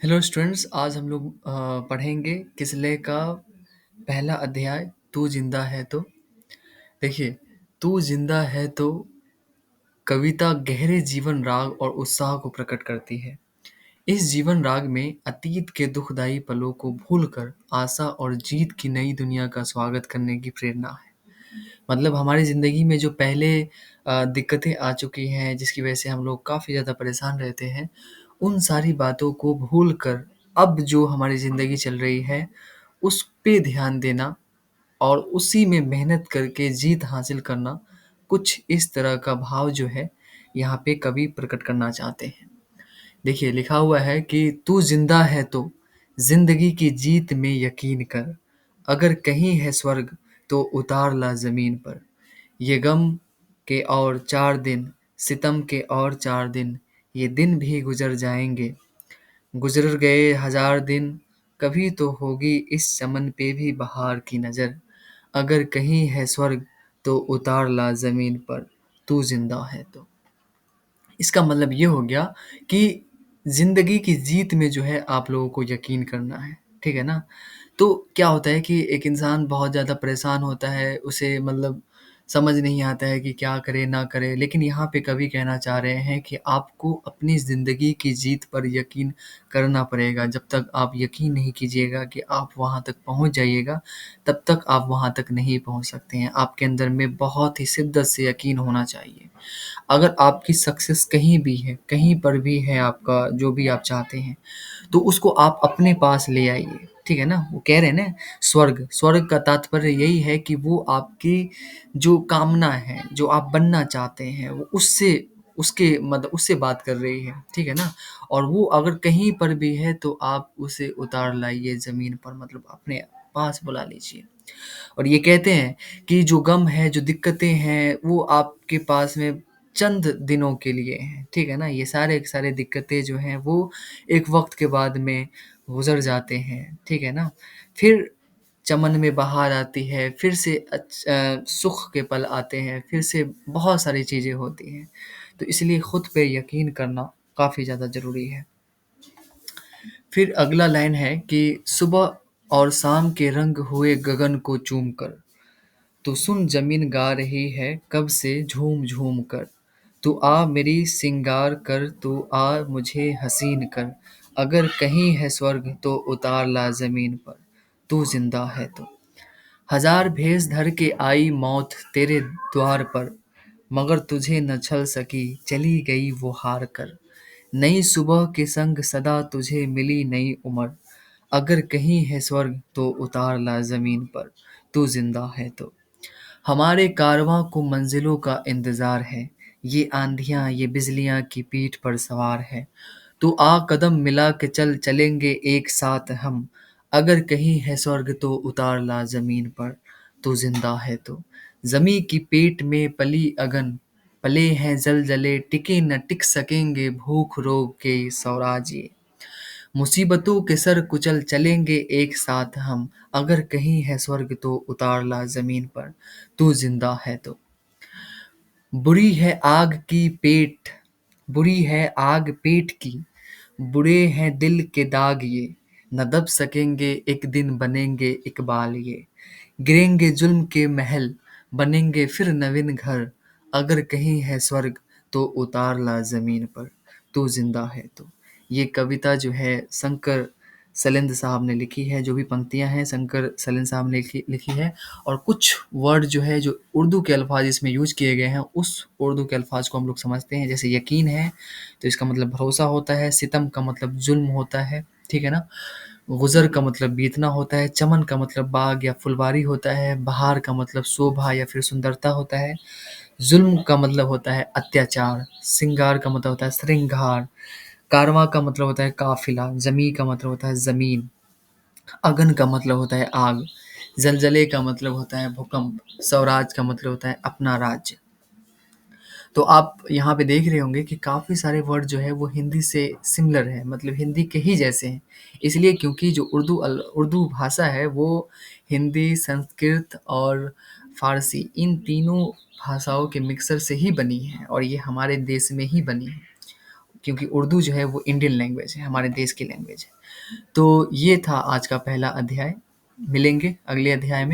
Hello students, आज हम लोग पढ़ेंगे किसले का पहला अध्याय तू जिंदा है तो। देखिए, तू जिंदा है तो कविता गहरे जीवन राग और उत्साह को प्रकट करती है। इस जीवन राग में अतीत के दुखदाई पलों को भूलकर आशा और जीत की नई दुनिया का स्वागत करने की प्रेरणा है। मतलब हमारी ज़िंदगी में जो पहले दिक्कतें आ चुकी हैं, जिसकी वजह से हम लोग काफ़ी ज़्यादा परेशान रहते हैं, उन सारी बातों को भूल कर अब जो हमारी ज़िंदगी चल रही है, उस पे ध्यान देना और उसी में मेहनत करके जीत हासिल करना, कुछ इस तरह का भाव जो है, यहाँ पे कवि प्रकट करना चाहते हैं। देखिए, लिखा हुआ है कि तू जिंदा है तो जिंदगी की जीत में यकीन कर, अगर कहीं है स्वर्ग तो उतार ला जमीन पर। ये गम के और 4 दिन, सितम के और 4 दिन, ये दिन भी गुजर जाएंगे। गुजर गए 1000 दिन, कभी तो होगी इस चमन पे भी बहार की नज़र। अगर कहीं है स्वर्ग तो उतार ला जमीन पर, तू जिंदा है तो। इसका मतलब ये हो गया कि ज़िंदगी की जीत में जो है आप लोगों को यकीन करना है, ठीक है ना? तो क्या होता है कि एक इंसान बहुत ज़्यादा परेशान होता है, उसे मतलब समझ नहीं आता है कि क्या करे ना करे, लेकिन यहाँ पे कवि कहना चाह रहे हैं कि आपको अपनी ज़िंदगी की जीत पर यकीन करना पड़ेगा। जब तक आप यकीन नहीं कीजिएगा कि आप वहाँ तक पहुँच जाइएगा, तब तक आप वहाँ तक नहीं पहुँच सकते हैं। आपके अंदर में बहुत ही शिद्दत से यकीन होना चाहिए। अगर आपकी सक्सेस कहीं भी है, कहीं पर भी है आपका जो भी आप चाहते हैं, तो उसको आप अपने पास ले आइए, ठीक है ना? वो कह रहे हैं ना, स्वर्ग स्वर्ग का तात्पर्य यही है कि वो आपकी जो कामना है, जो आप बनना चाहते हैं, वो उससे उसके मतलब उससे बात कर रही है, ठीक है ना? और वो अगर कहीं पर भी है तो आप उसे उतार लाइए ज़मीन पर, मतलब अपने पास बुला लीजिए। और ये कहते हैं कि जो गम है, जो दिक्कतें हैं, वो आपके पास में चंद दिनों के लिए हैं, ठीक है ना? ये सारे के सारे दिक्कतें जो हैं वो एक वक़्त के बाद में गुज़र जाते हैं, ठीक है ना? फिर चमन में बहार आती है, फिर से सुख के पल आते हैं, फिर से बहुत सारी चीज़ें होती हैं। तो इसलिए खुद पे यकीन करना काफ़ी ज़्यादा ज़रूरी है। फिर अगला लाइन है कि सुबह और शाम के रंग हुए गगन को चूम कर, तू सुन ज़मीन गा रही है कब से झूम झूम कर। तू आ मेरी सिंगार कर, तू आ मुझे हसीन कर। अगर कहीं है स्वर्ग तो उतार ला ज़मीन पर, तू जिंदा है तो। हजार भेष धर के आई मौत तेरे द्वार पर, मगर तुझे न छल सकी, चली गई वो हार कर। नई सुबह के संग सदा तुझे मिली नई उम्र। अगर कहीं है स्वर्ग तो उतार ला ज़मीन पर, तू जिंदा है तो। हमारे कारवां को मंजिलों का इंतजार है, ये आंधियां ये बिजलियां की पीठ पर सवार है। तू आ कदम मिला के चल, चलेंगे एक साथ हम। अगर कहीं है स्वर्ग तो उतार ला जमीन पर, तू जिंदा है तो। जमी की पेट में पली अगन, पले हैं जल जले, टिके न टिक सकेंगे भूख रोग के स्वराज ये। मुसीबतों के सर कुचल, चलेंगे एक साथ हम। अगर कहीं है स्वर्ग तो उतार ला जमीन पर, तू जिंदा है तो। बुरी है आग की पेट, बुरी है आग पेट की, बुरे हैं दिल के दाग ये। न दब सकेंगे एक दिन, बनेंगे इकबाल ये। गिरेंगे जुल्म के महल, बनेंगे फिर नवीन घर। अगर कहीं है स्वर्ग तो उतार ला जमीन पर, तू जिंदा है तो। ये कविता जो है शंकर सलेंद्र साहब ने लिखी है। जो भी पंक्तियां हैं शंकर सलेंद्र साहब ने लिखी लिखी है। और कुछ वर्ड जो है, जो उर्दू के अल्फाज इसमें यूज किए गए हैं, उस उर्दू के अल्फाज को हम लोग समझते हैं। जैसे यकीन है तो इसका मतलब भरोसा होता है, सितम का मतलब जुल्म होता है, ठीक है ना? गुज़र का मतलब बीतना होता है, चमन का मतलब बाग या फुलवारी होता है, बहार का मतलब शोभा या फिर सुंदरता होता है, ज़ुल्म का मतलब होता है अत्याचार, श्रृंगार का मतलब होता है श्रृंगार, कारवां का मतलब होता है काफ़िला, ज़मी का मतलब होता है ज़मीन, अगन का मतलब होता है आग, ज़लज़ले का मतलब होता है भूकंप, स्वराज का मतलब होता है अपना राज्य। तो आप यहाँ पे देख रहे होंगे कि काफ़ी सारे वर्ड जो है वो हिंदी से सिमिलर है, मतलब हिंदी के ही जैसे हैं। इसलिए क्योंकि जो उर्दू भाषा है वो हिंदी, संस्कृत और फ़ारसी, इन तीनों भाषाओं के मिक्सर से ही बनी है और ये हमारे देश में ही बनी है। क्योंकि उर्दू जो है वो इंडियन लैंग्वेज है, हमारे देश की लैंग्वेज है। तो ये था आज का पहला अध्याय। मिलेंगे अगले अध्याय में।